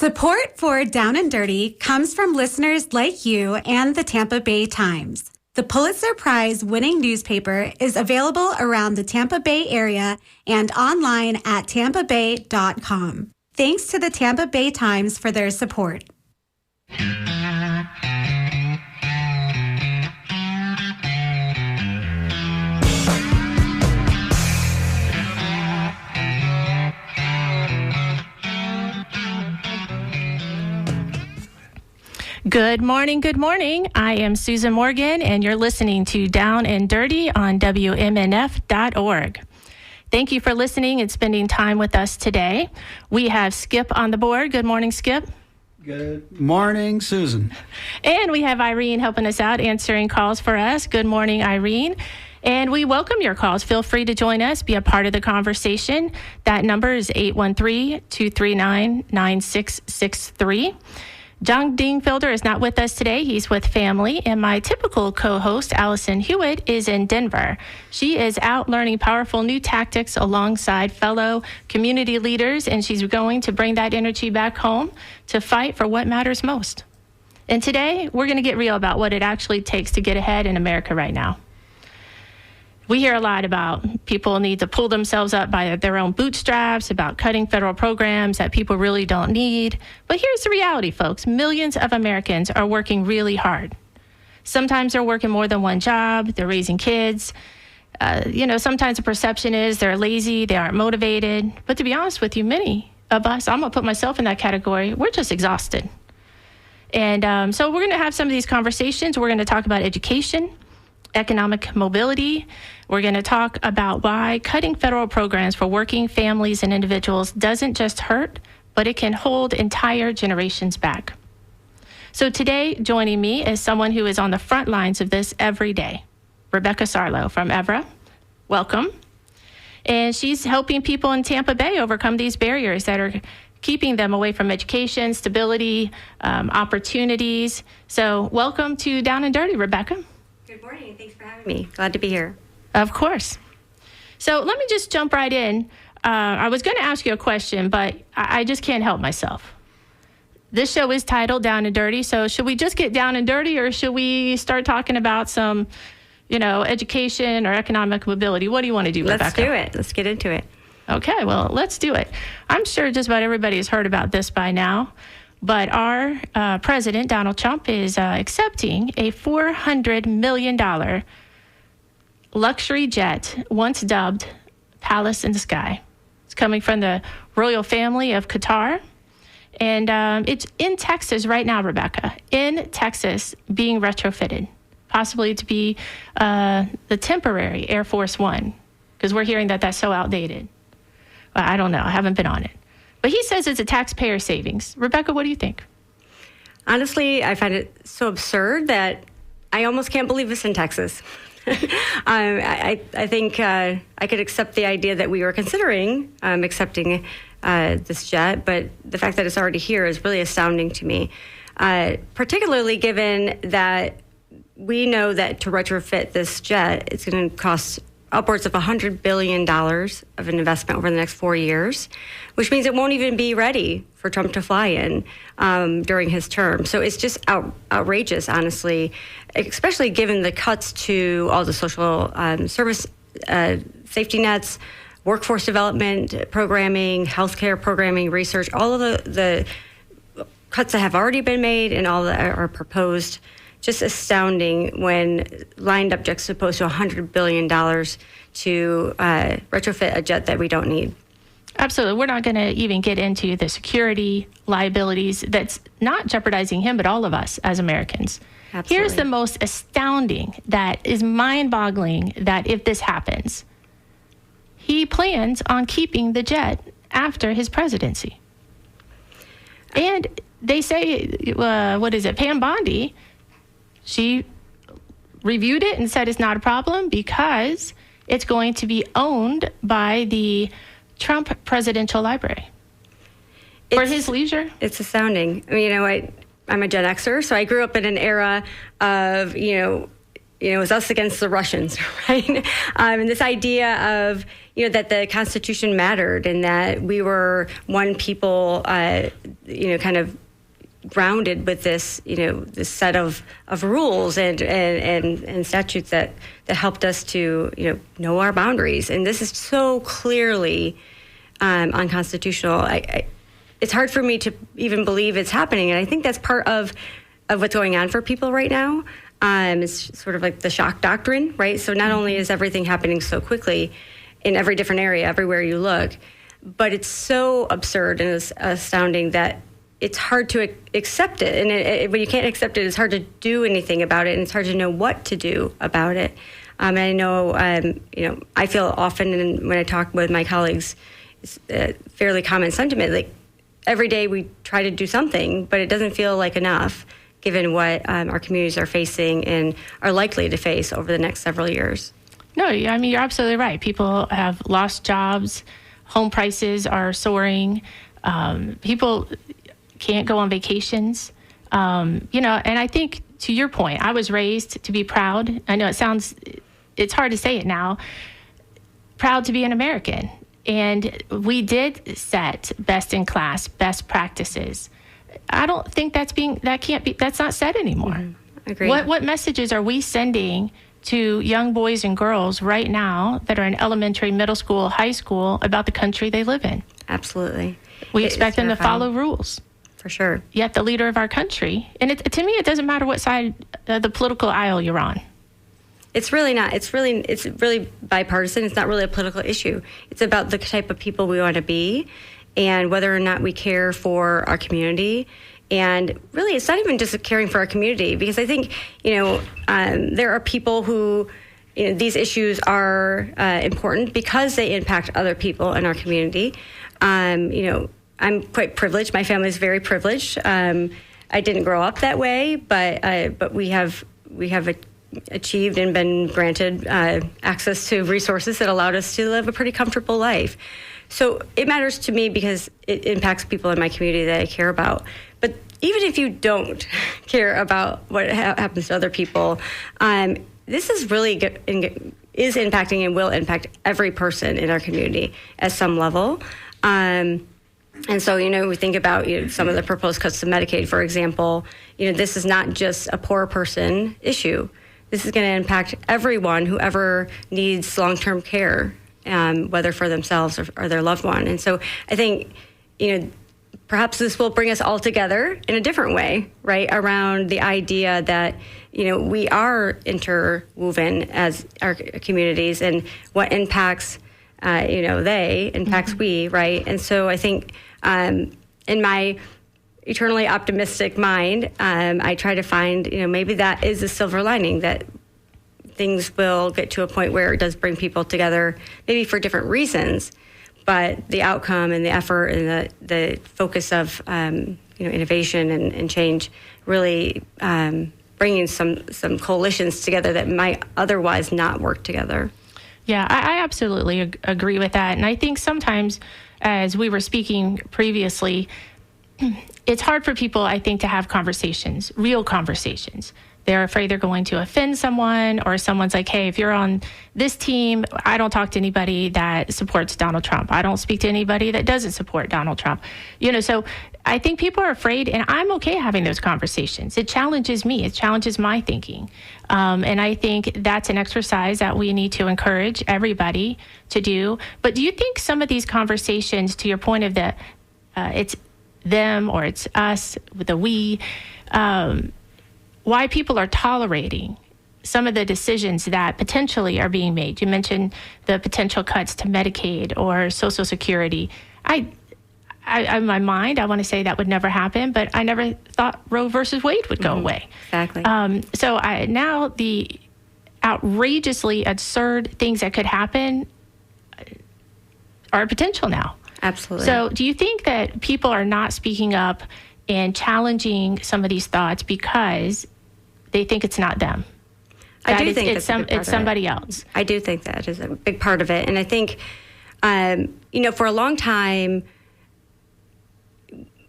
Support for Down and Dirty comes from listeners like you and the Tampa Bay Times. The Pulitzer Prize-winning newspaper is available around the Tampa Bay area and online at tampabay.com. Thanks to the Tampa Bay Times for their support. Good morning, good morning. I am Susan Morgan, and you're listening to Down and Dirty on WMNF.org. Thank you for listening and spending time with us today. We have Skip on the board. Good morning, Skip. Good morning, Susan. And we have Irene helping us out, answering calls for us. Good morning, Irene. And we welcome your calls. Feel free to join us, be a part of the conversation. That number is 813-239-9663. John Dingfelder is not with us today. He's with family. And my typical co-host, Allison Hewitt, is in Denver. She is out learning powerful new tactics alongside fellow community leaders, and she's going to bring that energy back home to fight for what matters most. And today, we're going to get real about what it actually takes to get ahead in America right now. We hear a lot about people need to pull themselves up by their own bootstraps, about cutting federal programs that people really don't need. But here's the reality, folks. Millions of Americans are working really hard. Sometimes they're working more than one job. They're raising kids. Sometimes the perception is they're lazy, they aren't motivated. But to be honest with you, many of us, I'm going to put myself in that category, we're just exhausted. And so we're going to have some of these conversations. We're going to talk about education, economic mobility. We're going to talk about why cutting federal programs for working families and individuals doesn't just hurt, but it can hold entire generations back. So today, joining me is someone who is on the front lines of this every day, Rebecca Sarlo from Evra. Welcome. And she's helping people in Tampa Bay overcome these barriers that are keeping them away from education, stability, opportunities. So welcome to Down and Dirty, Rebecca. Good morning. Thanks for having me. Glad to be here. Of course. So let me just jump right in. I was going to ask you a question, but I just can't help myself. This show is titled Down and Dirty. So should we just get down and dirty, or should we start talking about some, education or economic mobility? What do you want to do, Rebecca? Let's do it. Let's get into it. Okay, well, let's do it. I'm sure just about everybody has heard about this by now. But our president, Donald Trump, is accepting a $400 million luxury jet, once dubbed Palace in the Sky. It's coming from the royal family of Qatar. And it's in Texas right now, Rebecca. In Texas, being retrofitted, possibly to be the temporary Air Force One, because we're hearing that that's so outdated. Well, I don't know. I haven't been on it. But he says it's a taxpayer savings. Rebecca, what do you think? Honestly, I find it so absurd that I almost can't believe it's in Texas. I think I could accept the idea that we were considering accepting this jet, but the fact that it's already here is really astounding to me, particularly given that we know that to retrofit this jet, it's going to cost upwards of $100 billion of an investment over the next 4 years, which means it won't even be ready for Trump to fly in during his term. So it's just outrageous, honestly, especially given the cuts to all the social service safety nets, workforce development programming, healthcare programming, research, all of the cuts that have already been made and all that are proposed. Just astounding when lined up juxtaposed to $100 billion to retrofit a jet that we don't need. Absolutely. We're not going to even get into the security liabilities that's not jeopardizing him, but all of us as Americans. Absolutely. Here's the most astounding, that is mind-boggling, that if this happens, he plans on keeping the jet after his presidency. And they say, Pam Bondi, she reviewed it and said it's not a problem because it's going to be owned by the Trump Presidential Library for his leisure. It's astounding. I mean, I'm a Gen Xer, so I grew up in an era of, it was us against the Russians, right? And this idea of, that the Constitution mattered and that we were one people, kind of grounded with this, this set of rules and statutes that helped us to, know our boundaries. And this is so clearly unconstitutional. It's hard for me to even believe it's happening. And I think that's part of what's going on for people right now. It's sort of like the shock doctrine, right? So not only is everything happening so quickly in every different area, everywhere you look, but it's so absurd and astounding that it's hard to accept it. And when you can't accept it, it's hard to do anything about it, and it's hard to know what to do about it. And I know, I feel often when I talk with my colleagues, it's a fairly common sentiment, like every day we try to do something, but it doesn't feel like enough given what our communities are facing and are likely to face over the next several years. No, I mean, you're absolutely right. People have lost jobs. Home prices are soaring. People can't go on vacations. And I think to your point, I was raised to be proud. I know it's hard to say it now, proud to be an American. And we did set best in class, best practices. I don't think that's not said anymore. Mm-hmm. Agreed. What messages are we sending to young boys and girls right now that are in elementary, middle school, high school about the country they live in? Absolutely. We expect them to follow rules. For sure. Yet the leader of our country, and to me, it doesn't matter what side of the political aisle you're on. It's really not. It's really bipartisan. It's not really a political issue. It's about the type of people we want to be and whether or not we care for our community. And really, it's not even just caring for our community, because I think, there are people who, these issues are important because they impact other people in our community. I'm quite privileged. My family is very privileged. I didn't grow up that way, but we have achieved and been granted access to resources that allowed us to live a pretty comfortable life. So it matters to me because it impacts people in my community that I care about. But even if you don't care about what happens to other people, this is really is impacting and will impact every person in our community at some level. And so, we think about some of the proposed cuts to Medicaid, for example. This is not just a poor person issue. This is going to impact everyone who ever needs long-term care, whether for themselves or their loved one. And so I think, perhaps this will bring us all together in a different way, right, around the idea that, we are interwoven as our communities, and what impacts, they impacts we, right? And so I think in my eternally optimistic mind, I try to find, maybe that is a silver lining, that things will get to a point where it does bring people together, maybe for different reasons, but the outcome and the effort and the focus of innovation and change really bringing some coalitions together that might otherwise not work together. Yeah, I absolutely agree with that. And I think sometimes, as we were speaking previously, it's hard for people, I think, to have conversations, real conversations. They're afraid they're going to offend someone, or someone's like, hey, if you're on this team, I don't talk to anybody that supports Donald Trump. I don't speak to anybody that doesn't support Donald Trump. So I think people are afraid, and I'm okay having those conversations. It challenges me. It challenges my thinking. And I think that's an exercise that we need to encourage everybody to do. But do you think some of these conversations, to your point of it's them or it's us, the we, why people are tolerating some of the decisions that potentially are being made? You mentioned the potential cuts to Medicaid or Social Security. I in my mind, I want to say that would never happen, but I never thought Roe versus Wade would go away. Exactly. So now the outrageously absurd things that could happen are potential now. Absolutely. So do you think that people are not speaking up and challenging some of these thoughts because they think it's not them? I do think it's somebody else. I do think that is a big part of it. And I think, for a long time,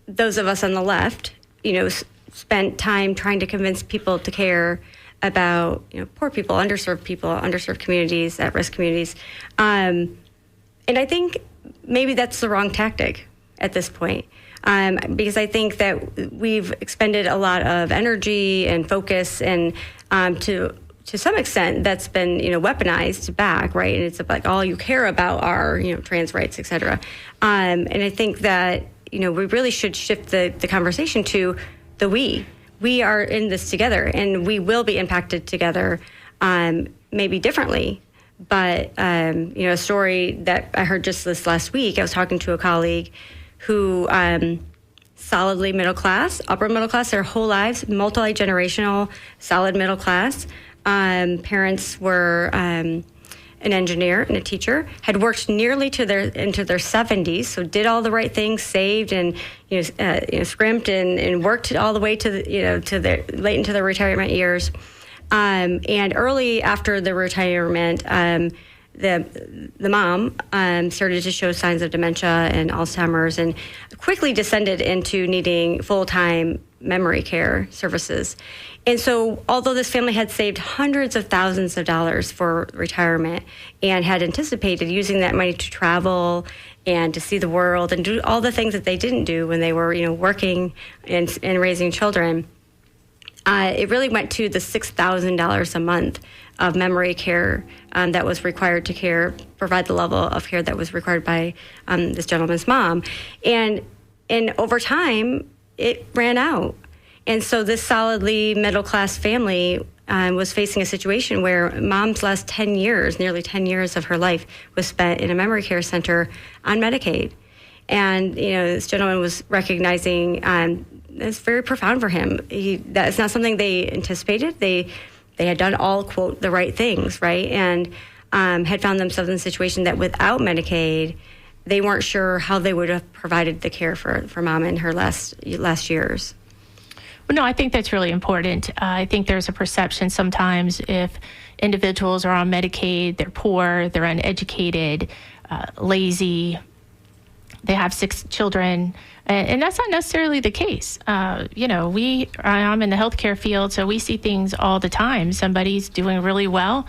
those of us on the left, spent time trying to convince people to care about poor people, underserved communities, at-risk communities. And I think maybe that's the wrong tactic at this point. Because I think that we've expended a lot of energy and focus, and to some extent that's been weaponized back, right? And it's like all you care about are trans rights, et cetera. And I think that we really should shift the conversation to the we. We are in this together, and we will be impacted together, maybe differently. But a story that I heard just this last week, I was talking to a colleague who solidly middle class, upper middle class, their whole lives, multi-generational, solid middle class. Parents were an engineer and a teacher, had worked nearly into their 70s, so did all the right things, saved and scrimped and worked all the way to their late into their retirement years. And early after the retirement, the mom started to show signs of dementia and Alzheimer's, and quickly descended into needing full-time memory care services. And so although this family had saved hundreds of thousands of dollars for retirement and had anticipated using that money to travel and to see the world and do all the things that they didn't do when they were working and raising children, it really went to the $6,000 a month of memory care that was required to provide the level of care that was required by this gentleman's mom. And over time, it ran out. And so this solidly middle-class family was facing a situation where mom's last 10 years, nearly 10 years of her life, was spent in a memory care center on Medicaid. And, this gentleman was recognizing it's very profound for him. That's not something they anticipated. They had done all, quote, the right things, right? And had found themselves in a situation that without Medicaid, they weren't sure how they would have provided the care for mom in her last years. Well, no, I think that's really important. I think there's a perception sometimes if individuals are on Medicaid, they're poor, they're uneducated, lazy, they have 6 children, and that's not necessarily the case. I'm in the healthcare field, so we see things all the time. Somebody's doing really well.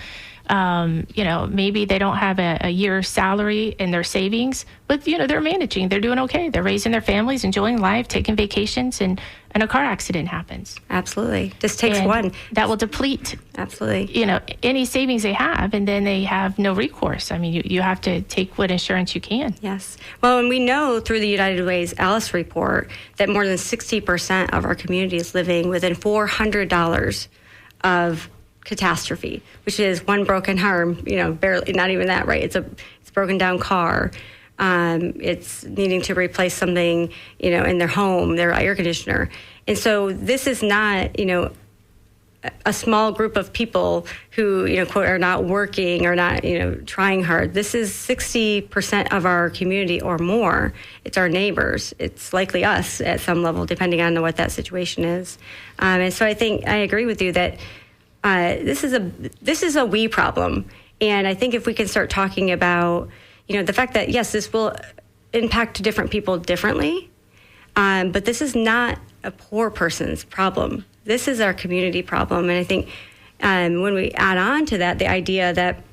Maybe they don't have a year's salary in their savings, but, they're managing. They're doing okay. They're raising their families, enjoying life, taking vacations, and a car accident happens. Absolutely. Just takes one. That will deplete, absolutely, any savings they have, and then they have no recourse. I mean, you have to take what insurance you can. Yes. Well, and we know through the United Way's ALICE report that more than 60% of our community is living within $400 of catastrophe, which is one broken arm, barely, not even that, right? It's broken down car. It's needing to replace something, in their home, their air conditioner. And so this is not, a small group of people who, quote, are not working or not, trying hard. This is 60% of our community or more. It's our neighbors. It's likely us at some level, depending on what that situation is. And so I think I agree with you that this is a we problem. And I think if we can start talking about, the fact that, yes, this will impact different people differently, but this is not a poor person's problem. This is our community problem. And I think when we add on to that, the idea that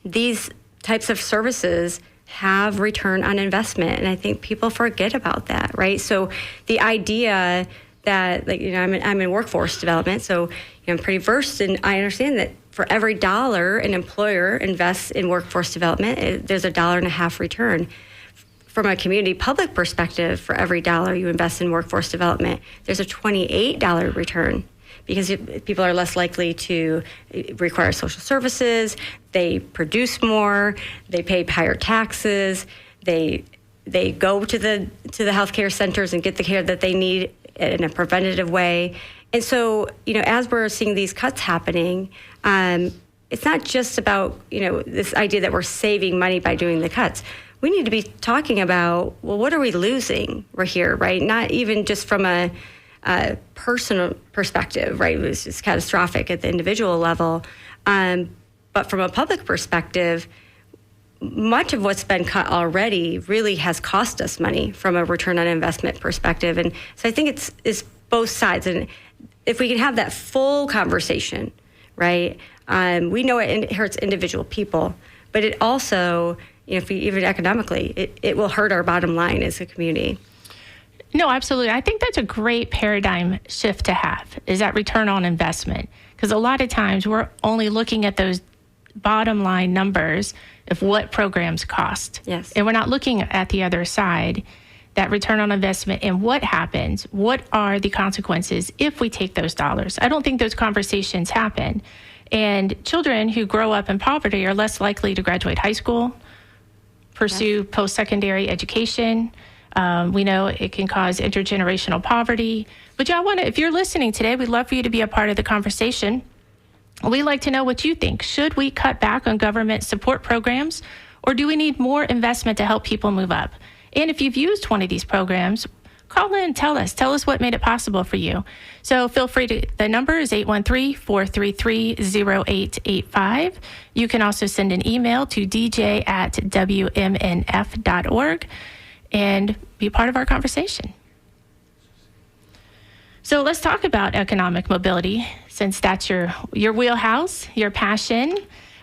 these types of services have return on investment, and I think people forget about that, right? So the idea that, I'm in workforce development, so I'm pretty versed, and I understand that for every dollar an employer invests in workforce development, there's $1.50 return. From a community public perspective, for every dollar you invest in workforce development, there's a $28 return, because people are less likely to require social services, they produce more, they pay higher taxes, they go to the healthcare centers and get the care that they need in a preventative way. And so, as we're seeing these cuts happening, it's not just about, this idea that we're saving money by doing the cuts. We need to be talking about, well, what are we losing here, right? Not even just from a personal perspective, right? It's just catastrophic at the individual level. But from a public perspective, much of what's been cut already really has cost us money from a return on investment perspective. And so I think it's both sides. And if we can have that full conversation, right? We know it hurts individual people, but it also, if we, even economically, it will hurt our bottom line as a community. No, absolutely. I think that's a great paradigm shift to have, is that return on investment. Because a lot of times we're only looking at those bottom line numbers of what programs cost. Yes. And we're not looking at the other side, that return on investment and what happens, what are the consequences if we take those dollars. I don't think those conversations happen. And children who grow up in poverty are less likely to graduate high school, pursue post-secondary education. We know it can cause intergenerational poverty. But y'all if you're listening today, we'd love for you to be a part of the conversation. We'd like to know what you think. Should we cut back on government support programs, or do we need more investment to help people move up? And if you've used one of these programs, call in, tell us what made it possible for you. So feel free to, the number is 813-433-0885. You can also send an email to dj@wmnf.org and be a part of our conversation. So let's talk about economic mobility, since that's your wheelhouse, your passion.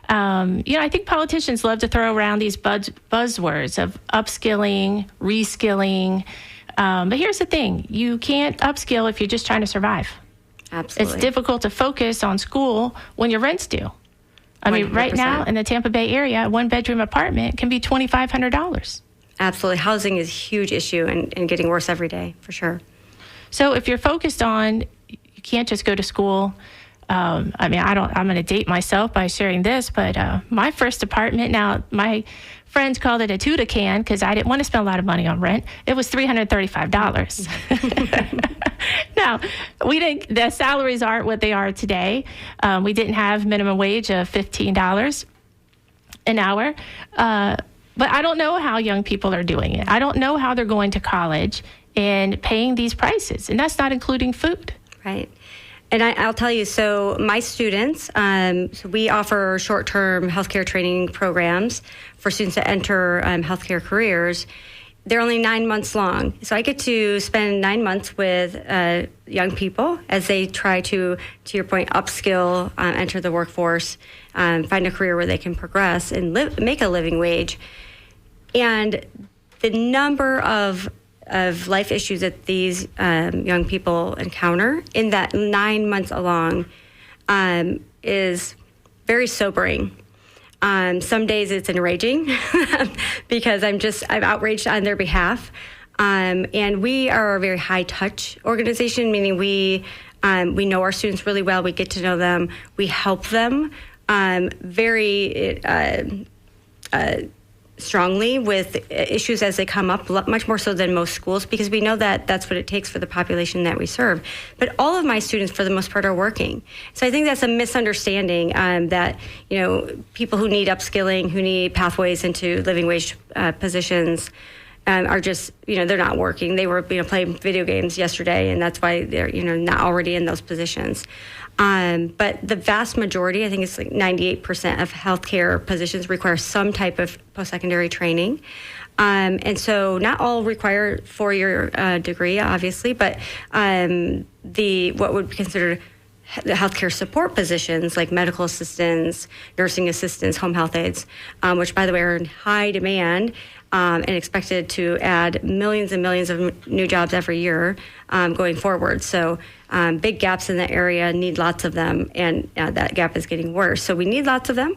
I think politicians love to throw around these buzzwords of upskilling, reskilling. But here's the thing. You can't upskill if you're just trying to survive. Absolutely. It's difficult to focus on school when your rent's due. I mean, right now in the Tampa Bay area, a one-bedroom apartment can be $2,500. Absolutely. Housing is a huge issue and getting worse every day, for sure. So if you're focused on, you can't just go to school. I'm going to date myself by sharing this, but my first apartment, now my friends called it a Tuda can because I didn't want to spend a lot of money on rent. It was $335. Now, the salaries aren't what they are today. We didn't have minimum wage of $15 an hour. But I don't know how young people are doing it. I don't know how they're going to college and paying these prices. And that's not including food. Right. And I'll tell you, so my students, so we offer short-term healthcare training programs for students that enter healthcare careers. They're only 9 months long. So I get to spend 9 months with young people as they try to your point, upskill, enter the workforce, find a career where they can progress and make a living wage. And the number of life issues that these young people encounter in that 9 months along is very sobering. Some days it's enraging because I'm outraged on their behalf. And we are a very high touch organization, meaning we know our students really well. We get to know them. We help them very strongly with issues as they come up, much more so than most schools, because we know that that's what it takes for the population that we serve. But all of my students, for the most part, are working. So I think that's a misunderstanding that, people who need upskilling, who need pathways into living wage positions are just, they're not working. They were, playing video games yesterday, and that's why they're, not already in those positions. But the vast majority, I think it's like 98% of healthcare positions require some type of post-secondary training. And so not all require 4-year degree, obviously, but what would be considered the healthcare support positions like medical assistants, nursing assistants, home health aides, which, by the way, are in high demand and expected to add millions and millions of new jobs every year going forward. So big gaps in that area, need lots of them, and that gap is getting worse. So we need lots of them.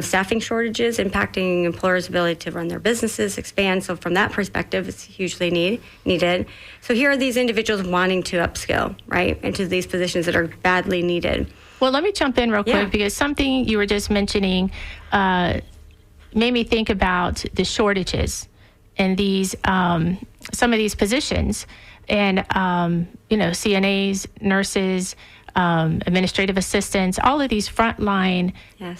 Staffing shortages impacting employers' ability to run their businesses, expand. So from that perspective, it's hugely needed. So here are these individuals wanting to upskill, right, into these positions that are badly needed. Well, let me jump in real quick because something you were just mentioning made me think about the shortages in these some of these positions, and CNAs, nurses, administrative assistants, all of these frontline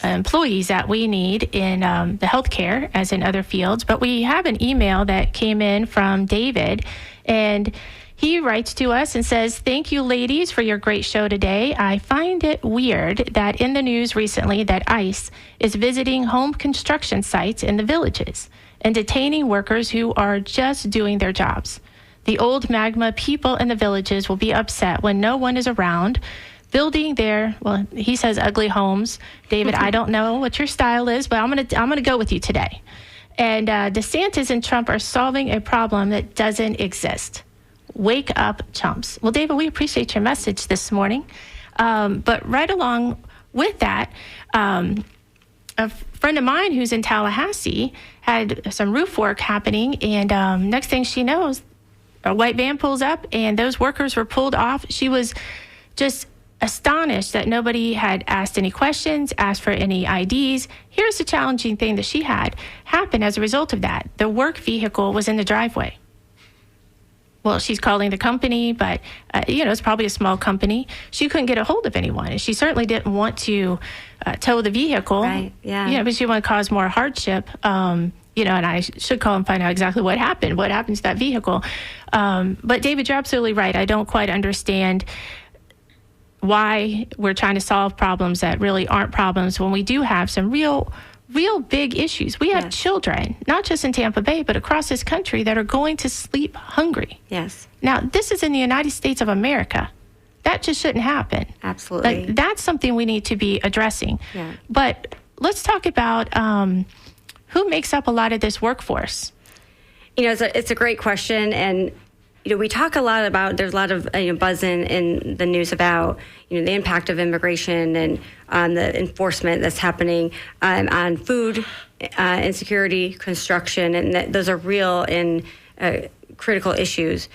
employees that we need in the healthcare as in other fields. But we have an email that came in from David, and he writes to us and says, "Thank you, ladies, for your great show today. I find it weird that in the news recently that ICE is visiting home construction sites in the villages and detaining workers who are just doing their jobs. The old Magma people in the villages will be upset when no one is around, building their, well, he says ugly homes. David, I don't know what your style is, but I'm gonna go with you today. And DeSantis and Trump are solving a problem that doesn't exist. Wake up, chumps. Well, David, we appreciate your message this morning. But right along with that, a friend of mine who's in Tallahassee had some roof work happening, and next thing she knows, a white van pulls up, and those workers were pulled off. She was just astonished that nobody had asked any questions, asked for any IDs. Here's the challenging thing that she had happen as a result of that. The work vehicle was in the driveway. Well, she's calling the company, but, it's probably a small company. She couldn't get a hold of anyone, and she certainly didn't want to tow the vehicle. Right, yeah. Because she didn't want to cause more hardship. And I should call and find out exactly what happened to that vehicle. But David, you're absolutely right. I don't quite understand why we're trying to solve problems that really aren't problems when we do have some real big issues. We have children, not just in Tampa Bay, but across this country that are going to sleep hungry. Yes. Now, this is in the United States of America. That just shouldn't happen. Absolutely. That's something we need to be addressing. Yeah. But let's talk about who makes up a lot of this workforce. It's a great question, and we talk a lot about, there's a lot of buzz in the news about the impact of immigration and on the enforcement that's happening on food insecurity, construction, and those are real and critical issues.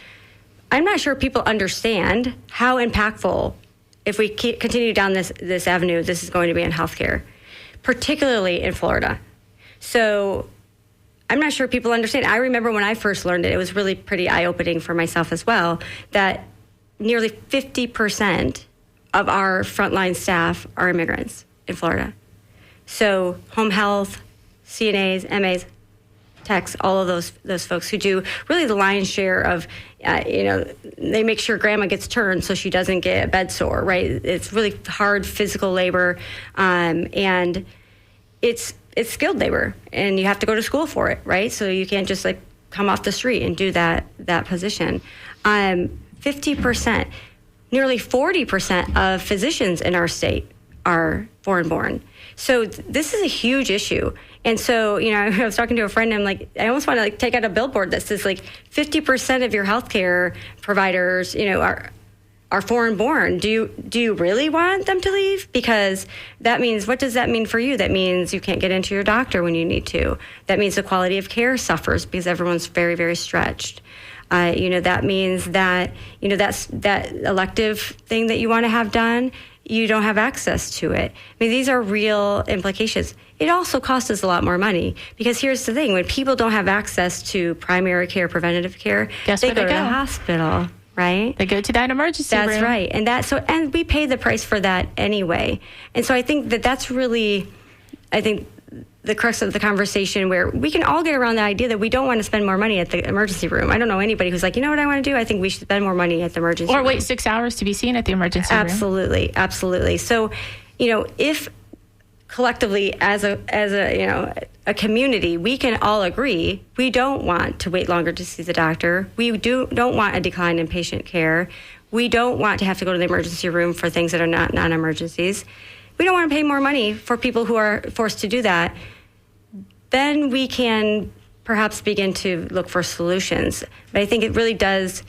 I'm not sure people understand how impactful, if we continue down this avenue, this is going to be in healthcare, particularly in Florida. So I'm not sure people understand. I remember when I first learned it, it was really pretty eye-opening for myself as well, that nearly 50% of our frontline staff are immigrants in Florida. So home health, CNAs, MAs, techs, all of those folks who do really the lion's share of, they make sure grandma gets turned so she doesn't get a bed sore, right? It's really hard physical labor, and it's skilled labor, and you have to go to school for it, right? So you can't just come off the street and do that position. 50%, nearly 40% of physicians in our state are foreign born. So this is a huge issue. And so, I was talking to a friend, and I'm like, I almost want to take out a billboard that says 50% of your healthcare providers, are foreign born. Do you really want them to leave? Because that means, what does that mean for you? That means you can't get into your doctor when you need to. That means the quality of care suffers because everyone's very, very stretched. That means that, that's that elective thing that you want to have done, you don't have access to it. I mean, these are real implications. It also costs us a lot more money, because here's the thing: when people don't have access to primary care, preventative care, they go to the hospital. Right? They go to that emergency room. That's right. And we pay the price for that anyway. And so I think that's really, the crux of the conversation, where we can all get around the idea that we don't want to spend more money at the emergency room. I don't know anybody who's like, you know what I want to do? I think we should spend more money at the emergency room. Or wait 6 hours to be seen at the emergency room. Absolutely. So, if collectively as a community, we can all agree we don't want to wait longer to see the doctor. We don't want a decline in patient care. We don't want to have to go to the emergency room for things that are not non-emergencies. We don't want to pay more money for people who are forced to do that. Then we can perhaps begin to look for solutions. But I think it really does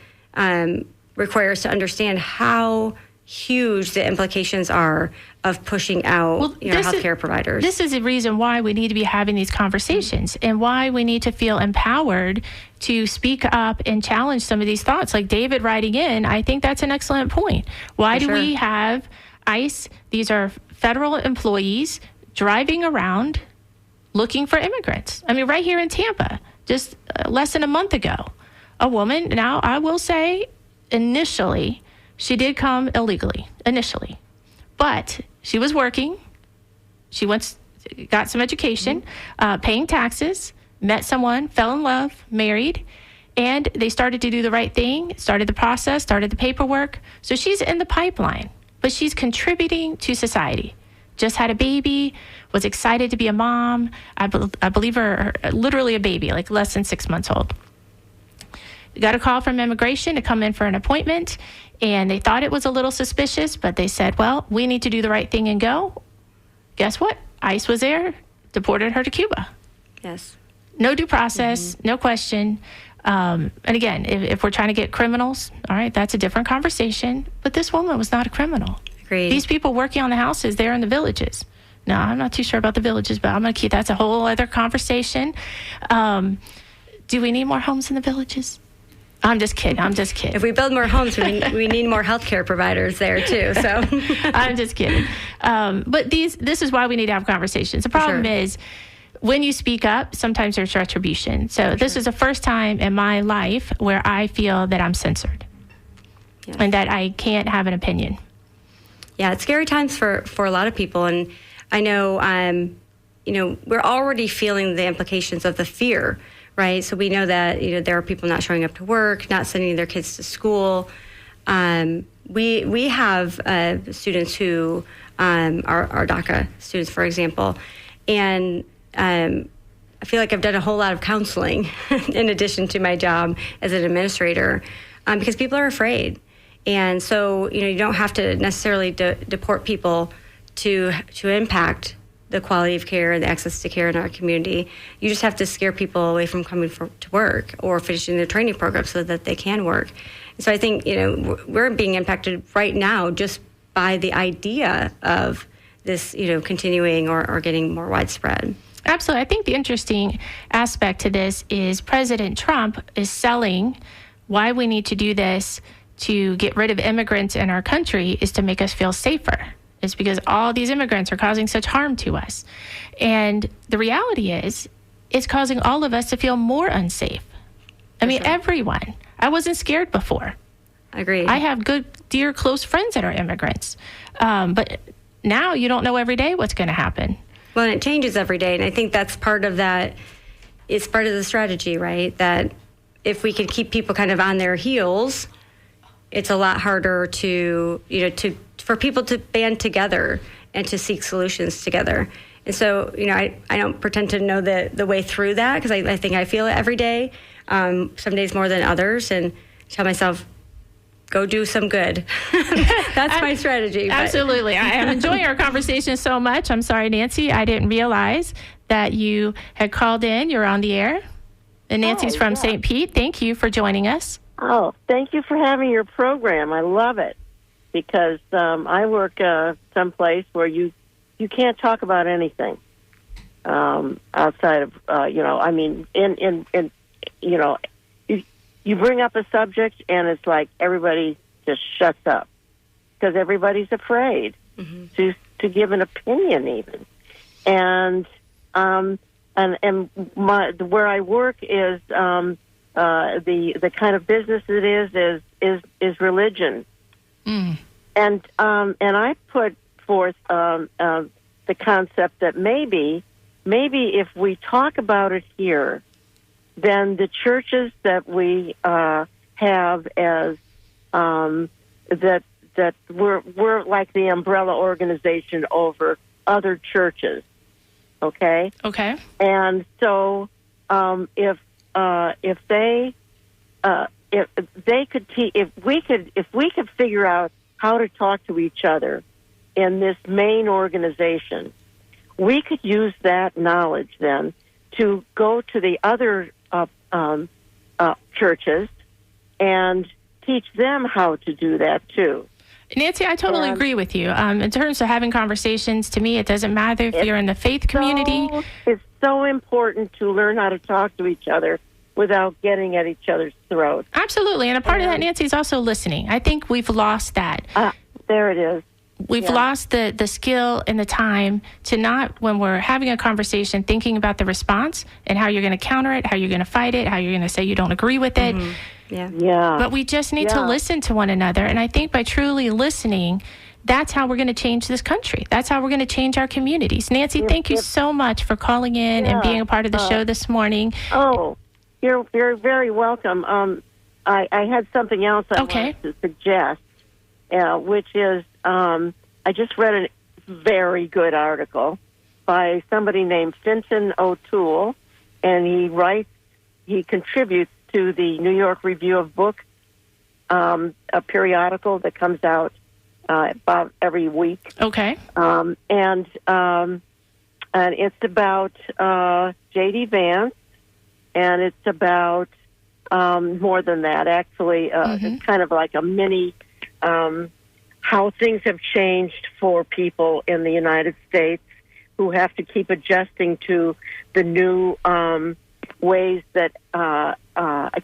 require us to understand how huge the implications are of pushing out healthcare providers. This is the reason why we need to be having these conversations, and why we need to feel empowered to speak up and challenge some of these thoughts. Like David writing in, I think that's an excellent point. Why do we have ICE? These are federal employees driving around looking for immigrants. I mean, right here in Tampa, just less than a month ago, a woman, now I will say initially, she did come illegally, but she was working. She got some education, paying taxes, met someone, fell in love, married, and they started to do the right thing, started the process, started the paperwork. So she's in the pipeline, but she's contributing to society. Just had a baby, was excited to be a mom. I believe her literally a baby, like less than 6 months old. got a call from immigration to come in for an appointment, and they thought it was a little suspicious, but they said, well, we need to do the right thing and go. Guess what? ICE was there, deported her to Cuba. Yes. No due process, no question. And again, if we're trying to get criminals, all right, that's a different conversation. But this woman was not a criminal. Agreed. These people working on the houses, they're in the villages. No, I'm not too sure about the villages, but I'm going to keep that's a whole other conversation. Do we need more homes in the villages? I'm just kidding. If we build more homes, we need more healthcare providers there too. So I'm just kidding. But this is why we need to have conversations. The problem is when you speak up, sometimes there's retribution. So this is the first time in my life where I feel that I'm censored and that I can't have an opinion. Yeah, it's scary times for a lot of people. And I know, we're already feeling the implications of the fear, right? So we know that, there are people not showing up to work, not sending their kids to school. We have students who are DACA students, for example. And I feel like I've done a whole lot of counseling in addition to my job as an administrator because people are afraid. And so, you don't have to necessarily deport people to impact the quality of care and the access to care in our community. You just have to scare people away from coming to work or finishing their training program so that they can work. So I think, we're being impacted right now just by the idea of this, continuing or getting more widespread. Absolutely. I think the interesting aspect to this is President Trump is selling why we need to do this to get rid of immigrants in our country is to make us feel safer. It's because all these immigrants are causing such harm to us. And the reality is, it's causing all of us to feel more unsafe. I mean, everyone. I wasn't scared before. Agreed. I have good, dear, close friends that are immigrants. But now you don't know every day what's going to happen. Well, and it changes every day. And I think that's part of that. It's part of the strategy, right? That if we can keep people kind of on their heels, it's a lot harder for people to band together and to seek solutions together. And so, I don't pretend to know the way through that because I think I feel it every day, some days more than others, and tell myself, go do some good. That's my strategy. Absolutely. I am enjoying our conversation so much. I'm sorry, Nancy, I didn't realize that you had called in. You're on the air. And Nancy's from St. Pete. Thank you for joining us. Oh, thank you for having your program. I love it because I work someplace where you can't talk about anything outside of you bring up a subject and it's like everybody just shuts up because everybody's afraid to give an opinion even. And where I work is the kind of business it is religion, and I put forth the concept that maybe if we talk about it here, then the churches that we have as that we're like the umbrella organization over other churches. Okay. And so if we could figure out how to talk to each other in this main organization, we could use that knowledge then to go to the other churches and teach them how to do that too. Nancy, I totally agree with you. In terms of having conversations, to me, it doesn't matter if you're in the faith community. It's so important to learn how to talk to each other without getting at each other's throats. Absolutely. And a part of that, Nancy, is also listening. I think we've lost that. There it is. We've lost the skill and the time to not, when we're having a conversation, thinking about the response and how you're going to counter it, how you're going to fight it, how you're going to say you don't agree with it. Yeah. But we just need to listen to one another. And I think by truly listening, that's how we're going to change this country. That's how we're going to change our communities. Nancy, thank you so much for calling in and being a part of the show this morning. Oh, you're very welcome. I had something else I wanted to suggest, which is I just read a very good article by somebody named Fintan O'Toole, and he contributes to the New York Review of Books, a periodical that comes out about every week. Okay. And it's about J.D. Vance, and it's about more than that, actually. It's kind of like a mini how things have changed for people in the United States who have to keep adjusting to the new ways that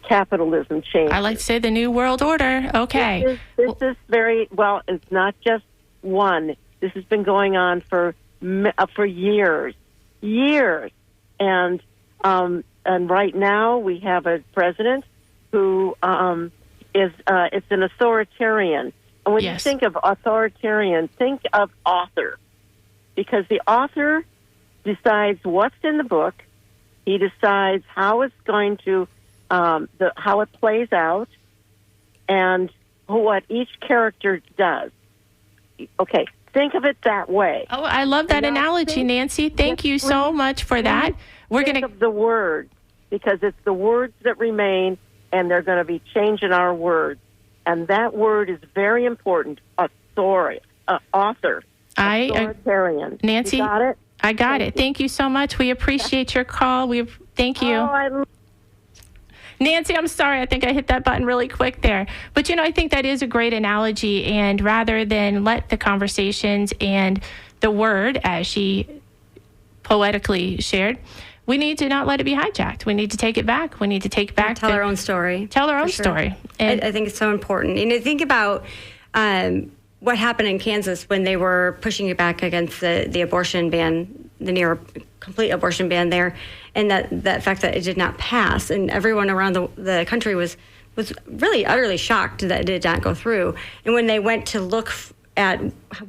capitalism changes. I like to say the New World Order. Okay. This is very, well, it's not just one. This has been going on for years. And right now we have a president who is it's an authoritarian. And when you think of authoritarian, think of author, because the author decides what's in the book. He decides how it's going to, how it plays out, and what each character does. Okay, think of it that way. Oh, I love that analogy, Nancy. Thank you so much for that. We're going to think of the words, because it's the words that remain, and they're going to be changing our words. And that word is very important. Author. Authoritarian. Nancy, you got it? I got it. Thank you so much. We appreciate your call. Thank you. Nancy, I'm sorry. I think I hit that button really quick there. But, I think that is a great analogy. And rather than let the conversations and the word, as she poetically shared, we need to not let it be hijacked. We need to take it back. We need to take back. Tell our own story. Tell our own story. And I think it's so important. And I think about what happened in Kansas when they were pushing it back against the abortion ban, the near complete abortion ban there, and that fact that it did not pass. And everyone around the country was really utterly shocked that it did not go through. And when they went to look at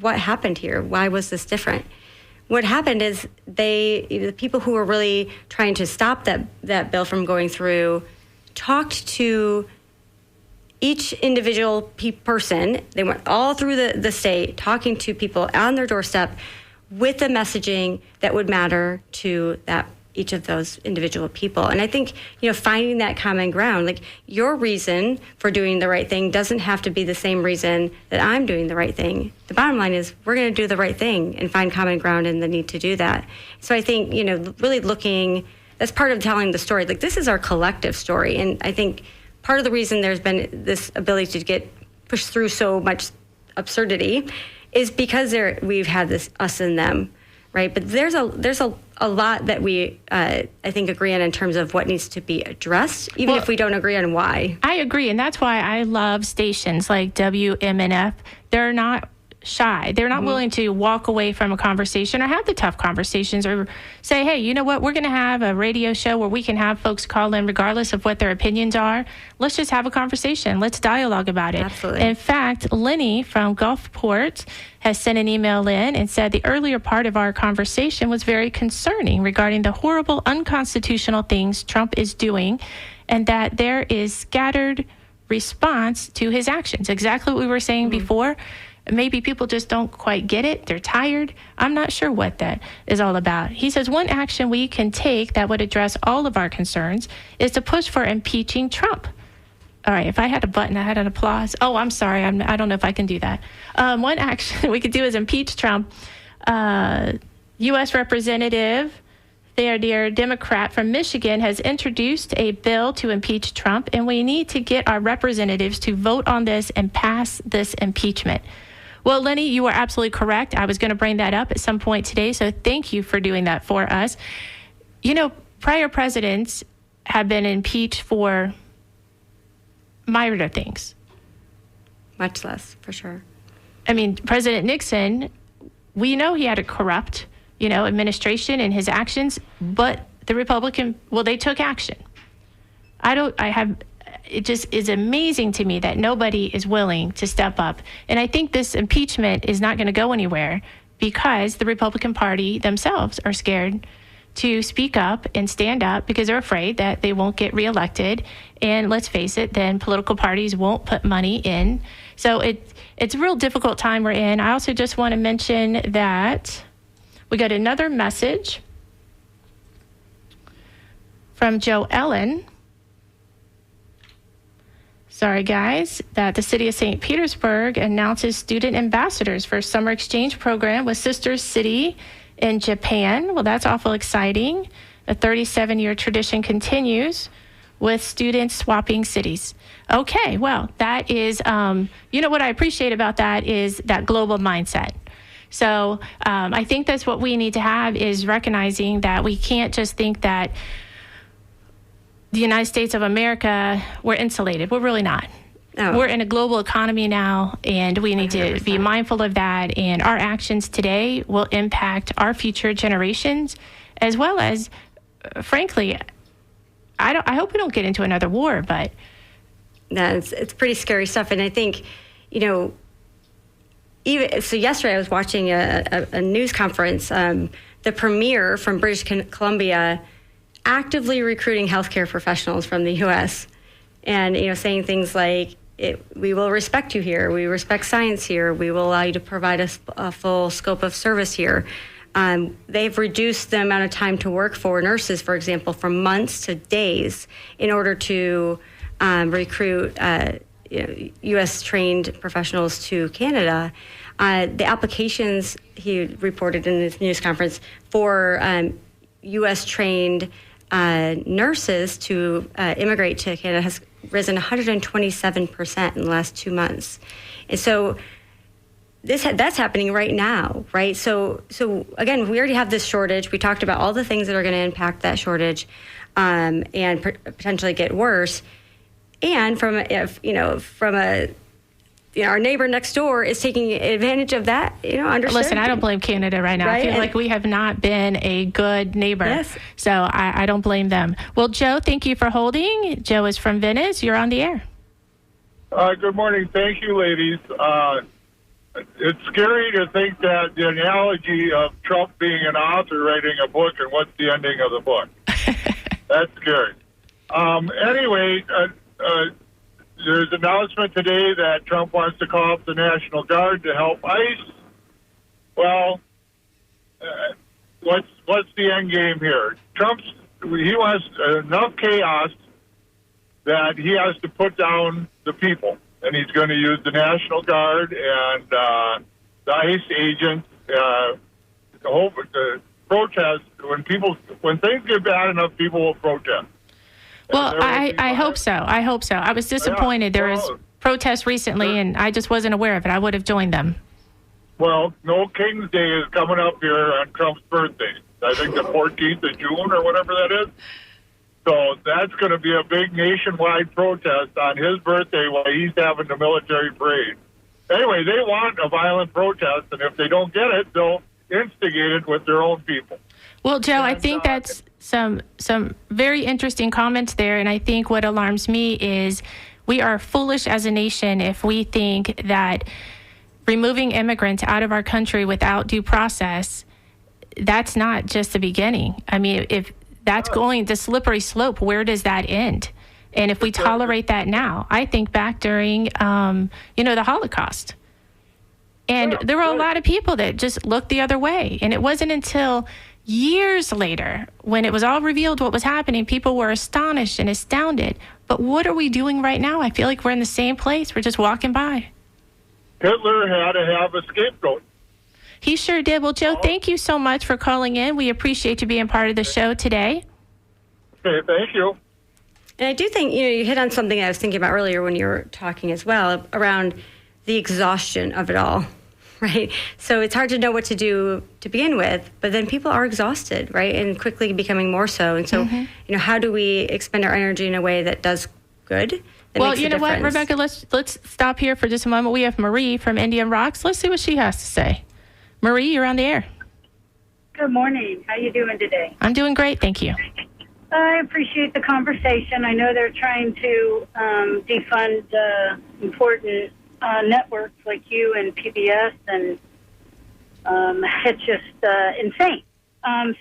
what happened here, why was this different? What happened is the people who were really trying to stop that bill from going through talked to each individual person. They went all through the state talking to people on their doorstep with the messaging that would matter to each of those individual people. And I think, finding that common ground, like your reason for doing the right thing doesn't have to be the same reason that I'm doing the right thing. The bottom line is we're going to do the right thing and find common ground in the need to do that. So I think, really looking, that's part of telling the story. Like, this is our collective story. And I think part of the reason there's been this ability to get pushed through so much absurdity is because we've had this us and them, right? But there's a lot that we, I think, agree on in terms of what needs to be addressed, even if we don't agree on why. I agree, and that's why I love stations like WMNF. They're not shy. They're not willing to walk away from a conversation or have the tough conversations or say, hey, you know what, we're going to have a radio show where we can have folks call in regardless of what their opinions are. Let's just have a conversation. Let's dialogue about it. Absolutely. In fact, Lenny from Gulfport has sent an email in and said the earlier part of our conversation was very concerning regarding the horrible, unconstitutional things Trump is doing, and that there is scattered response to his actions. Exactly what we were saying before. Maybe people just don't quite get it. They're tired. I'm not sure what that is all about. He says one action we can take that would address all of our concerns is to push for impeaching Trump. All right, if I had a button, I had an applause. Oh, I'm sorry. I don't know if I can do that. One action we could do is impeach Trump. U.S. Representative Theodore, Democrat from Michigan, has introduced a bill to impeach Trump, and we need to get our representatives to vote on this and pass this impeachment. Well, Lenny, you are absolutely correct. I was going to bring that up at some point today, so thank you for doing that for us. Prior presidents have been impeached for minor things. Much less, for sure. I mean, President Nixon, we know he had a corrupt, administration and his actions, but the Republican, they took action. It just is amazing to me that nobody is willing to step up. And I think this impeachment is not going to go anywhere because the Republican Party themselves are scared to speak up and stand up because they're afraid that they won't get reelected. And let's face it, then political parties won't put money in. So it's a real difficult time we're in. I also just want to mention that we got another message from Joe Ellen. Sorry, guys, that the city of St. Petersburg announces student ambassadors for summer exchange program with sister city in Japan. Well, that's awful exciting. A 37-year tradition continues with students swapping cities. Okay, well, that is, what I appreciate about that is that global mindset. So I think that's what we need to have, is recognizing that we can't just think that the United States of America, we're insulated. We're really not. No. We're in a global economy now, and we need 100%. To be mindful of that. And our actions today will impact our future generations, as well as, frankly, I hope we don't get into another war, but. No, it's pretty scary stuff. And I think, even so yesterday I was watching a news conference, the premier from British Columbia actively recruiting healthcare professionals from the U.S. and, saying things like, we will respect you here. We respect science here. We will allow you to provide us a full scope of service here. They've reduced the amount of time to work for nurses, for example, from months to days in order to recruit U.S.-trained professionals to Canada. The applications, he reported in his news conference, for U.S.-trained nurses to immigrate to Canada has risen 127% in the last 2 months. And so that's happening right now, right? So again, we already have this shortage. We talked about all the things that are going to impact that shortage and potentially get worse. And from our neighbor next door is taking advantage of that, understood. Listen, I don't blame Canada right now. Right? I feel like we have not been a good neighbor. Yes. So I don't blame them. Well, Joe, thank you for holding. Joe is from Venice. You're on the air. Good morning. Thank you, ladies. It's scary to think that the analogy of Trump being an author writing a book and what's the ending of the book. That's scary. Anyway, there's an announcement today that Trump wants to call up the National Guard to help ICE. Well, what's the end game here? He wants enough chaos that he has to put down the people, and he's going to use the National Guard and the ICE agents to protest. When things get bad enough, people will protest. Well, I hope so. I hope so. I was disappointed. There was protests recently, and I just wasn't aware of it. I would have joined them. Well, No King's Day is coming up here on Trump's birthday. I think the 14th of June or whatever that is. So that's going to be a big nationwide protest on his birthday while he's having the military parade. Anyway, they want a violent protest, and if they don't get it, they'll instigate it with their own people. Well, Joe, I think that's some very interesting comments there, and I think what alarms me is we are foolish as a nation if we think that removing immigrants out of our country without due process, that's not just the beginning. I mean, if that's going the slippery slope, where does that end? And if we tolerate that now, I think back during, the Holocaust. And there were a lot of people that just looked the other way. And it wasn't until years later, when it was all revealed what was happening, people were astonished and astounded. But what are we doing right now? I feel like we're in the same place. We're just walking by. Hitler had to have a scapegoat. He sure did. Well, Joe, thank you so much for calling in. We appreciate you being part of the show today. Okay, thank you. And I do think, you hit on something I was thinking about earlier when you were talking as well, around the exhaustion of it all, right? So it's hard to know what to do to begin with, but then people are exhausted, right? And quickly becoming more so. And so, how do we expend our energy in a way that does good? Well, you know what, Rebecca, let's stop here for just a moment. We have Marie from Indian Rocks. Let's see what she has to say. Marie, you're on the air. Good morning. How you doing today? I'm doing great, thank you. I appreciate the conversation. I know they're trying to defund important networks like you and PBS, and it's just insane.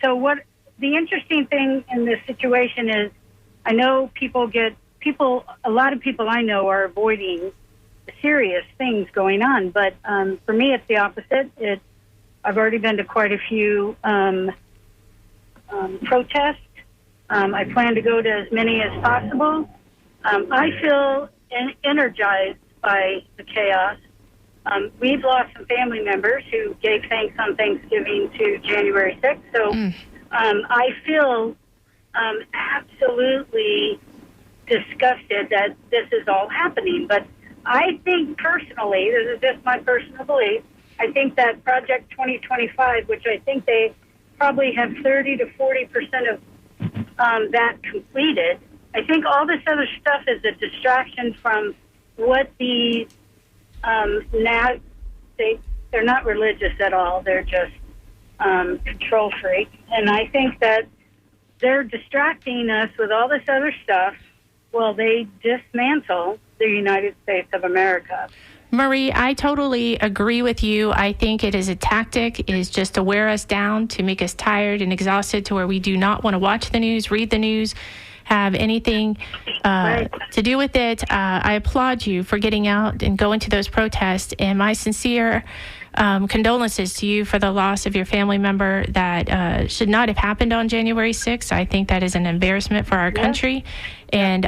So what the interesting thing in this situation is, I know a lot of people I know are avoiding serious things going on, but for me it's the opposite. I've already been to quite a few protests. I plan to go to as many as possible. I feel energized by the chaos. We've lost some family members who gave thanks on Thanksgiving to January 6th. So I feel absolutely disgusted that this is all happening. But I think personally, this is just my personal belief, I think that Project 2025, which I think they probably have 30 to 40% of that completed, I think all this other stuff is a distraction from what the now they're not religious at all. They're just control freaks, and I think that they're distracting us with all this other stuff while they dismantle the United States of America. Marie, I totally agree with you. I think it is a tactic, it is just to wear us down, to make us tired and exhausted to where we do not want to watch the news, read the news, have anything to do with it. I applaud you for getting out and going to those protests, and my sincere condolences to you for the loss of your family member. That should not have happened on January 6th. I think that is an embarrassment for our country. And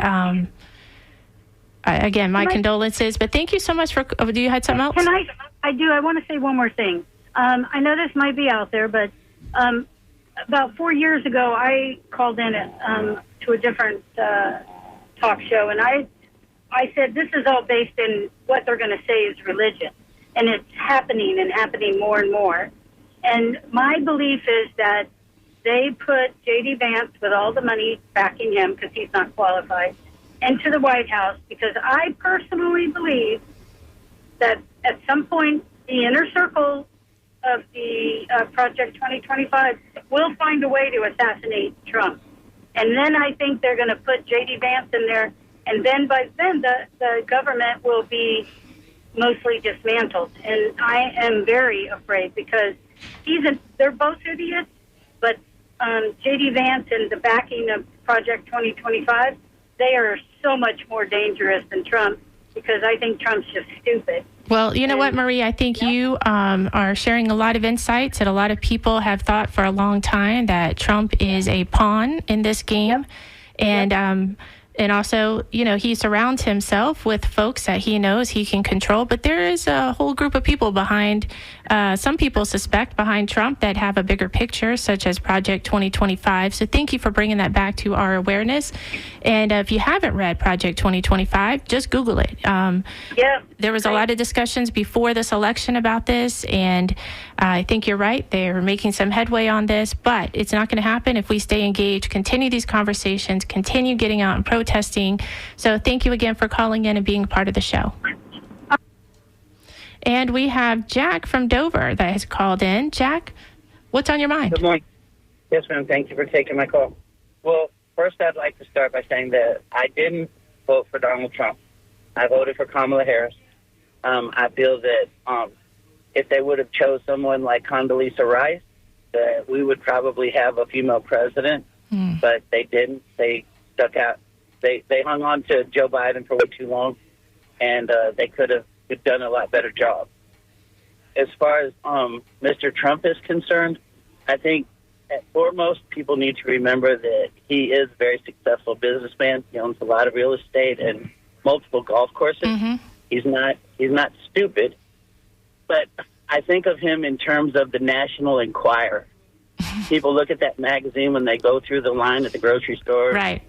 again, my condolences. But thank you so much for. Do you had something else? I do. I want to say one more thing. I know this might be out there, but about 4 years ago, I called in to a different talk show, and I said this is all based in what they're going to say is religion, and it's happening and happening more and more. And my belief is that they put J.D. Vance with all the money backing him because he's not qualified into the White House because I personally believe that at some point the inner circle of the Project 2025 will find a way to assassinate Trump. And then I think they're going to put J.D. Vance in there, and then by then the government will be mostly dismantled. And I am very afraid because they're both idiots, but J.D. Vance and the backing of Project 2025, they are so much more dangerous than Trump because I think Trump's just stupid. Well, you know what, Marie? I think you are sharing a lot of insights that a lot of people have thought for a long time that Trump is a pawn in this game. And also, you know, he surrounds himself with folks that he knows he can control. But there is a whole group of people behind, some people suspect behind Trump that have a bigger picture, such as Project 2025. So thank you for bringing that back to our awareness. And if you haven't read Project 2025, just Google it. There was a lot of discussions before this election about this, and I think you're right. They're making some headway on this, but it's not going to happen if we stay engaged, continue these conversations, continue getting out and protesting. So thank you again for calling in and being part of the show. And we have Jack from Dover that has called in. Jack, what's on your mind? Good morning. Yes, ma'am. Thank you for taking my call. Well, first I'd like to start by saying that I didn't vote for Donald Trump. I voted for Kamala Harris. I feel that if they would have chose someone like Condoleezza Rice, that we would probably have a female president, but they didn't. They stuck out. They hung on to Joe Biden for way too long, and they could have done a lot better job. As far as Mr. Trump is concerned, I think at foremost people need to remember that he is a very successful businessman. He owns a lot of real estate and multiple golf courses. He's not stupid, but I think of him in terms of the National Enquirer. People look at that magazine when they go through the line at the grocery store. Right.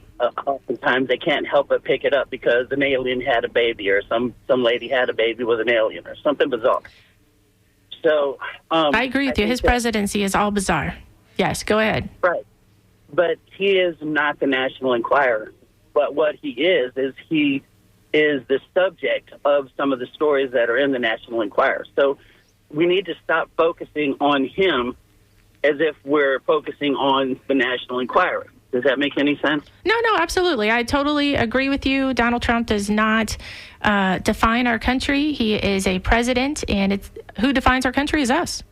Oftentimes they can't help but pick it up because an alien had a baby, or some lady had a baby with an alien, or something bizarre. So I agree with you. His presidency is all bizarre. Yes, go ahead. Right. But he is not the National Enquirer. But what he is he is the subject of some of the stories that are in the National Enquirer. So we need to stop focusing on him as if we're focusing on the National Enquirer. Does that make any sense? No, absolutely. I totally agree with you. Donald Trump does not define our country. He is a president, and who defines our country is us.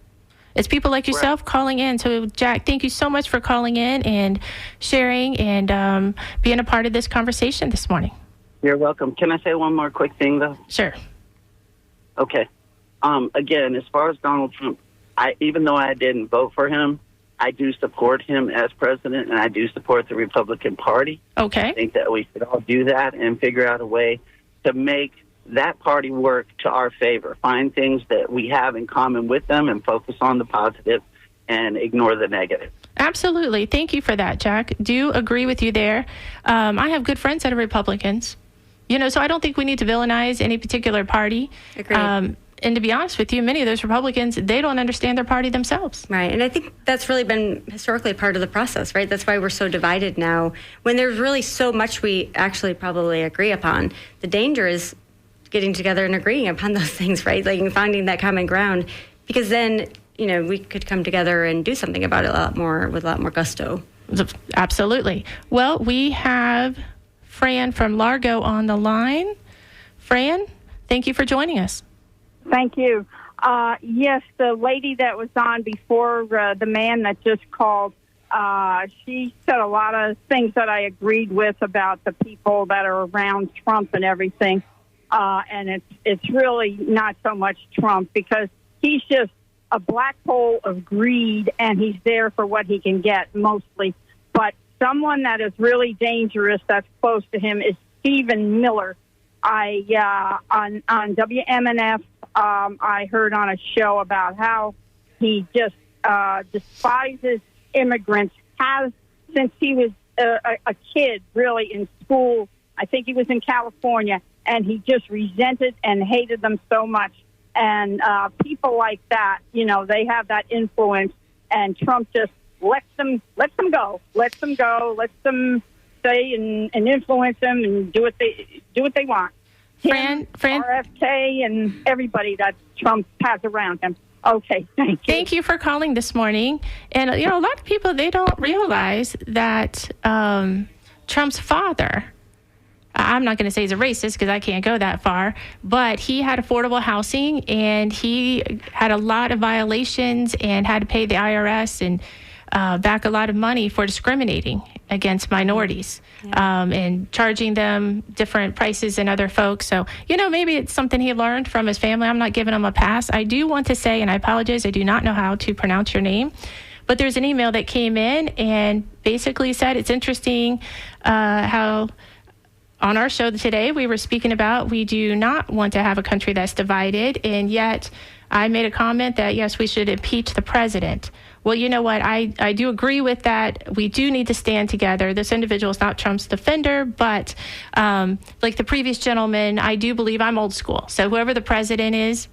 It's people like yourself calling in. So, Jack, thank you so much for calling in and sharing and being a part of this conversation this morning. You're welcome. Can I say one more quick thing, though? Sure. Okay. Again, as far as Donald Trump, even though I didn't vote for him, I do support him as president, and I do support the Republican Party. Okay. I think that we should all do that and figure out a way to make that party work to our favor. Find things that we have in common with them and focus on the positive and ignore the negative. Absolutely. Thank you for that, Jack. Do agree with you there. I have good friends that are Republicans, so I don't think we need to villainize any particular party. Agreed. And to be honest with you, many of those Republicans, they don't understand their party themselves. Right. And I think that's really been historically part of the process, right? That's why we're so divided now. When there's really so much we actually probably agree upon, the danger is getting together and agreeing upon those things, right? Like finding that common ground, because then, we could come together and do something about it with a lot more gusto. Absolutely. Well, we have Fran from Largo on the line. Fran, thank you for joining us. Thank you. Yes, the lady that was on before the man that just called, she said a lot of things that I agreed with about the people that are around Trump and everything. And it's really not so much Trump, because he's just a black hole of greed, and he's there for what he can get mostly. But someone that is really dangerous that's close to him is Stephen Miller. On WMNF, I heard on a show about how he just despises immigrants, has since he was a kid, really, in school. I think he was in California, and he just resented and hated them so much. And people like that, they have that influence, and Trump just lets them go, lets them say and influence them and do what they want. Fran, RFK and everybody that Trump has around him. Okay, thank you. Thank you for calling this morning. And, a lot of people, they don't realize that Trump's father, I'm not going to say he's a racist because I can't go that far, but he had affordable housing, and he had a lot of violations and had to pay the IRS and back a lot of money for discriminating against minorities, and charging them different prices than other folks. So, maybe it's something he learned from his family. I'm not giving him a pass. I do want to say, and I apologize, I do not know how to pronounce your name, but there's an email that came in and basically said it's interesting how on our show today we were speaking about we do not want to have a country that's divided, and yet I made a comment that, yes, we should impeach the president. Well, you know what? I do agree with that. We do need to stand together. This individual is not Trump's defender, but like the previous gentleman, I do believe I'm old school. So whoever the president is,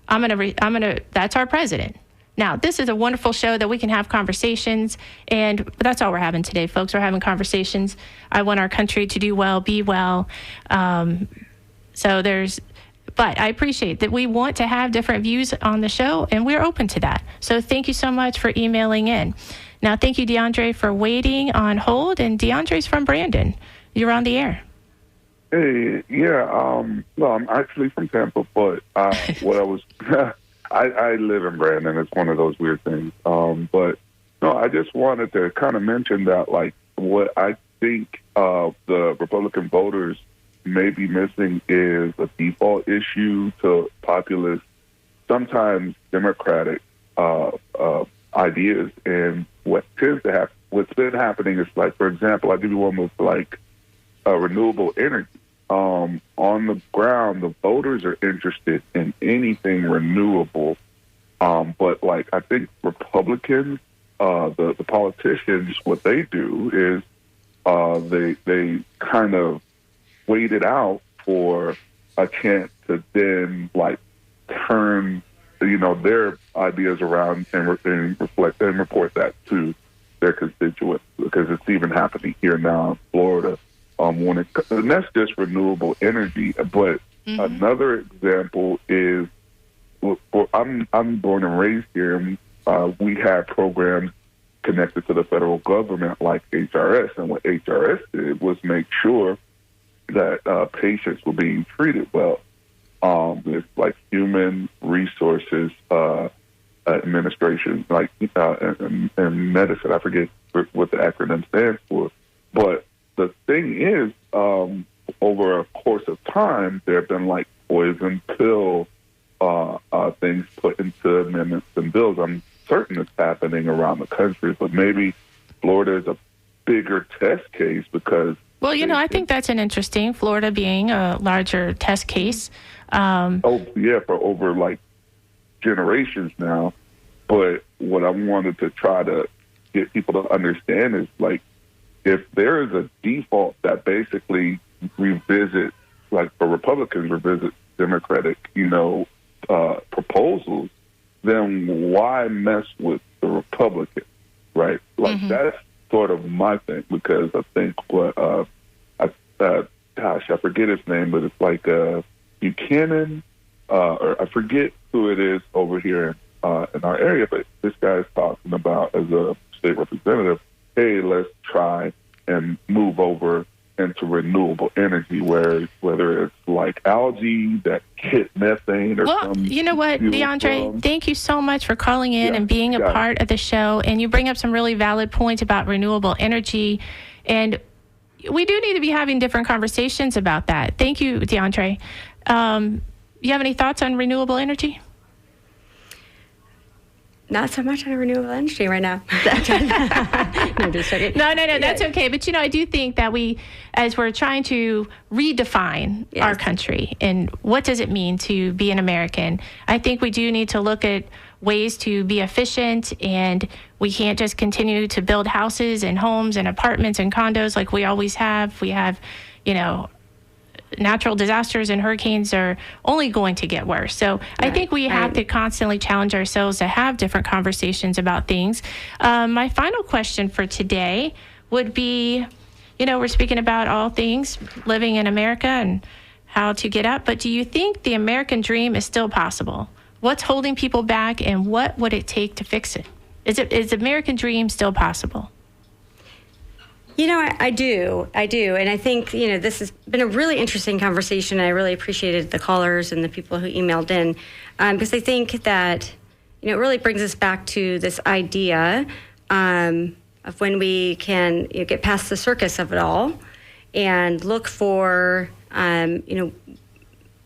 that's our president. Now, this is a wonderful show that we can have conversations, but that's all we're having today, folks. We're having conversations. I want our country to do well, be well. But I appreciate that we want to have different views on the show, and we're open to that. So thank you so much for emailing in. Now, thank you, DeAndre, for waiting on hold. And DeAndre's from Brandon. You're on the air. Hey, yeah. Well, I'm actually from Tampa, but what I was, I live in Brandon. It's one of those weird things. But no, I just wanted to kind of mention that, like, what I think the Republican voters may be missing is a default issue to populist, sometimes Democratic ideas. And what tends to happen, what's been happening is, like, for example, I'll give you one with, like, renewable energy. On the ground, the voters are interested in anything renewable. But, like, I think Republicans, the politicians, what they do is they kind of wait it out for a chance to then, like, turn, their ideas around and reflect and report that to their constituents, because it's even happening here now in Florida. And that's just renewable energy. But another example is, I'm born and raised here, and we have programs connected to the federal government like HRS, and what HRS did was make sure that patients were being treated well. It's like Human Resources Administration, like and medicine. I forget what the acronym stands for. But the thing is, over a course of time, there have been, like, poison pill things put into amendments and bills. I'm certain it's happening around the country, but maybe Florida is a bigger test case because Well, I think that's an interesting, Florida being a larger test case. For over like generations now. But what I wanted to try to get people to understand is like, if there is a default that basically revisits, like for Republicans revisit Democratic, proposals, then why mess with the Republicans, right? Like that's sort of my thing, because I think I forget his name, but it's like Buchanan, or I forget who it is over here in our area, but this guy's talking about, as a state representative, hey, let's try and move over into renewable energy, whether it's like algae that hit methane or something. Well, you know what, DeAndre, thank you so much for calling in and being a part of the show. And you bring up some really valid points about renewable energy. And we do need to be having different conversations about that. Thank you, DeAndre. You have any thoughts on renewable energy? Not so much on renewable energy right now. No, just joking. No, that's okay. But, I do think that as we're trying to redefine our country and what does it mean to be an American, I think we do need to look at ways to be efficient, and we can't just continue to build houses and homes and apartments and condos like we always have. We have, natural disasters and hurricanes are only going to get worse. So I think we have to constantly challenge ourselves to have different conversations about things. My final question for today would be, we're speaking about all things living in America and how to get up, but do you think the American dream is still possible? What's holding people back, and what would it take to fix it? Is the American dream still possible? I do. And I think, this has been a really interesting conversation. I really appreciated the callers and the people who emailed in, because I think that, it really brings us back to this idea of when we can get past the circus of it all and look for,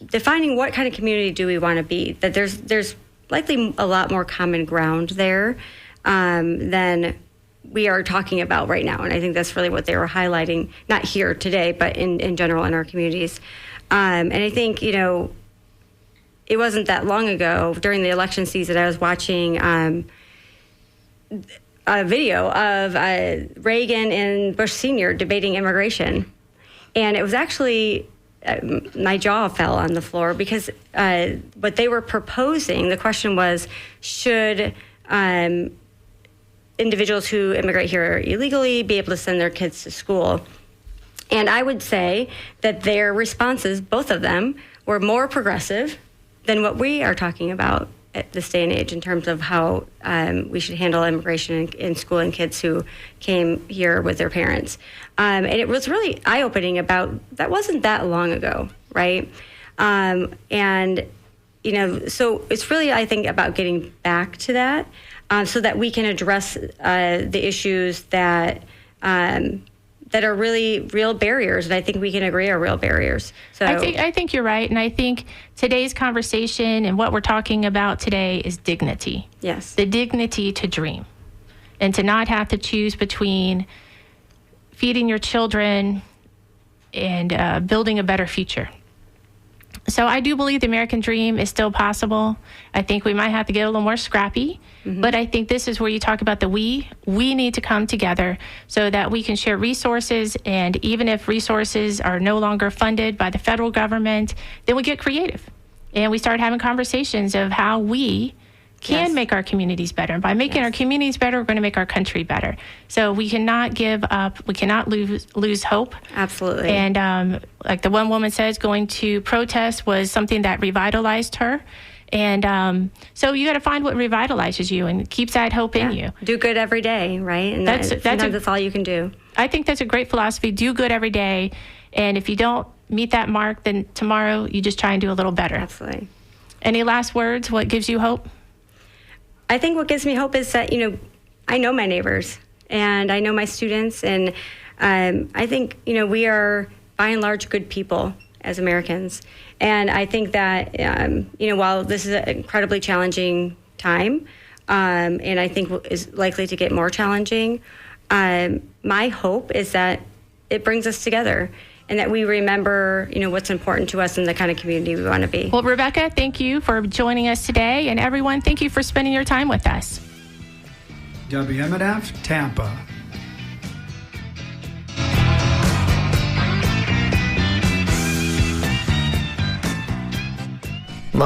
defining what kind of community do we want to be, that there's likely a lot more common ground there than we are talking about right now. And I think that's really what they were highlighting, not here today, but in general in our communities. And I think, it wasn't that long ago during the election season, I was watching a video of Reagan and Bush Sr. debating immigration. And it was actually, my jaw fell on the floor, because what they were proposing, the question was, should individuals who immigrate here illegally be able to send their kids to school? And I would say that their responses, both of them, were more progressive than what we are talking about at this day and age in terms of how we should handle immigration in school and kids who came here with their parents. And it was really eye-opening about, that wasn't that long ago, right? And, so it's really, I think, about getting back to that. So that we can address the issues that are really real barriers, and I think we can agree are real barriers. So I think you're right, and I think today's conversation and what we're talking about today is dignity. Yes, the dignity to dream, and to not have to choose between feeding your children and building a better future. So I do believe the American dream is still possible. I think we might have to get a little more scrappy, but I think this is where you talk about we need to come together so that we can share resources. And even if resources are no longer funded by the federal government, then we get creative and we start having conversations of how we can make our communities better. And by making our communities better, we're going to make our country better. So we cannot give up. We cannot lose hope. Absolutely. And like the one woman says, going to protest was something that revitalized her. And so you got to find what revitalizes you and keeps that hope in you. Do good every day, right? And that's all you can do. I think that's a great philosophy. Do good every day. And if you don't meet that mark, then tomorrow you just try and do a little better. Absolutely. Any last words? What gives you hope? I think what gives me hope is that, I know my neighbors and I know my students. And I think, we are by and large good people as Americans. And I think that, while this is an incredibly challenging time, and I think is likely to get more challenging, my hope is that it brings us together, and that we remember, what's important to us and the kind of community we want to be. Well, Rebecca, thank you for joining us today, and everyone, thank you for spending your time with us. WMNF Tampa.